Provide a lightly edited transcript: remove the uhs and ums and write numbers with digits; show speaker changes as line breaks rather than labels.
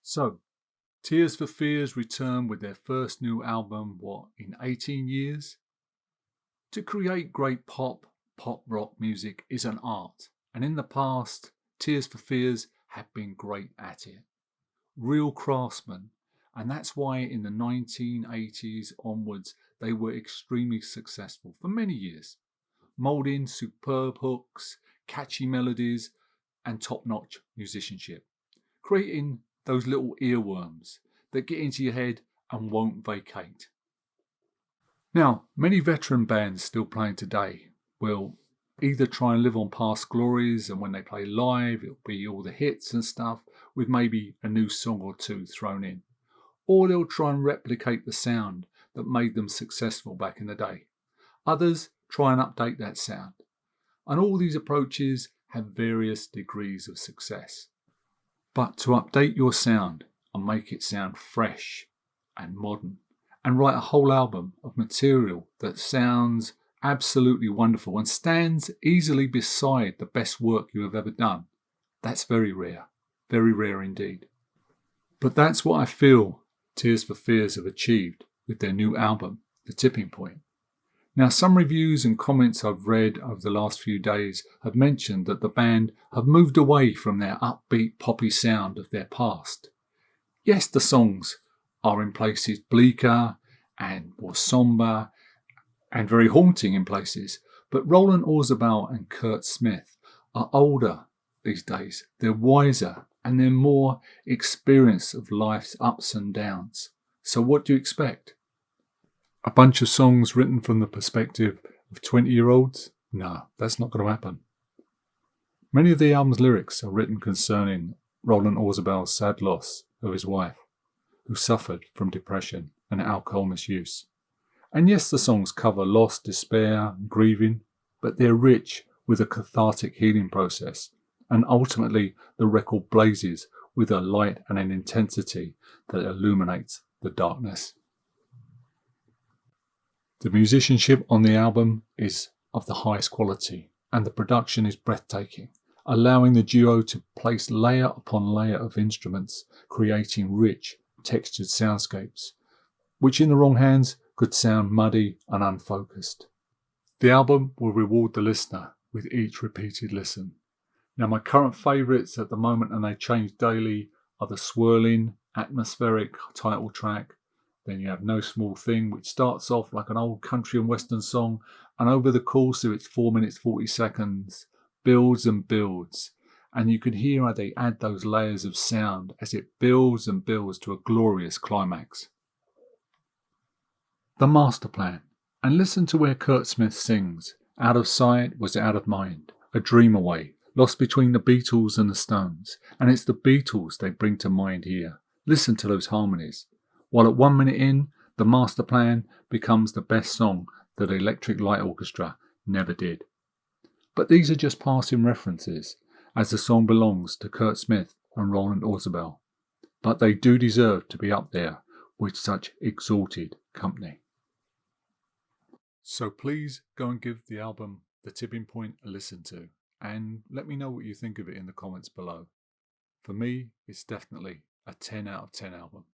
So, Tears for Fears return with their first new album, in 18 years? To create great pop rock music is an art, and in the past, Tears for Fears have been great at it. Real craftsmen, and that's why in the 1980s onwards they were extremely successful for many years, moulding superb hooks, catchy melodies, and top-notch musicianship, creating those little earworms that get into your head and won't vacate. Now, many veteran bands still playing today will either try and live on past glories, and when they play live, it'll be all the hits and stuff with maybe a new song or two thrown in. Or they'll try and replicate the sound that made them successful back in the day. Others try and update that sound. And all these approaches have various degrees of success. But to update your sound and make it sound fresh and modern, and write a whole album of material that sounds absolutely wonderful and stands easily beside the best work you have ever done, that's very rare indeed. But that's what I feel Tears for Fears have achieved with their new album, The Tipping Point. Now, some reviews and comments I've read over the last few days have mentioned that the band have moved away from their upbeat poppy sound of their past. Yes, the songs are in places bleaker and more somber and very haunting in places, but Roland Orzabal and Kurt Smith are older these days. They're wiser and they're more experienced of life's ups and downs. So what do you expect? A bunch of songs written from the perspective of 20-year-olds? No, that's not going to happen. Many of the album's lyrics are written concerning Roland Orzabal's sad loss of his wife, who suffered from depression and alcohol misuse. And yes, the songs cover loss, despair, and grieving, but they're rich with a cathartic healing process, and ultimately the record blazes with a light and an intensity that illuminates the darkness. The musicianship on the album is of the highest quality, and the production is breathtaking, allowing the duo to place layer upon layer of instruments, creating rich, textured soundscapes, which in the wrong hands could sound muddy and unfocused. The album will reward the listener with each repeated listen. Now, my current favourites at the moment, and they change daily, are the swirling, atmospheric title track. Then you have No Small Thing, which starts off like an old country and western song, and over the course of its 4 minutes 40 seconds, builds and builds. And you can hear how they add those layers of sound as it builds and builds to a glorious climax. The Master Plan. And listen to where Kurt Smith sings. Out of sight was out of mind, a dream away, lost between the Beatles and the Stones. And it's the Beatles they bring to mind here. Listen to those harmonies. While at 1 minute in, The Master Plan becomes the best song that Electric Light Orchestra never did. But these are just passing references, as the song belongs to Kurt Smith and Roland Orzabal. But they do deserve to be up there with such exalted company. So please go and give the album The Tipping Point a listen to, and let me know what you think of it in the comments below. For me, it's definitely a 10 out of 10 album.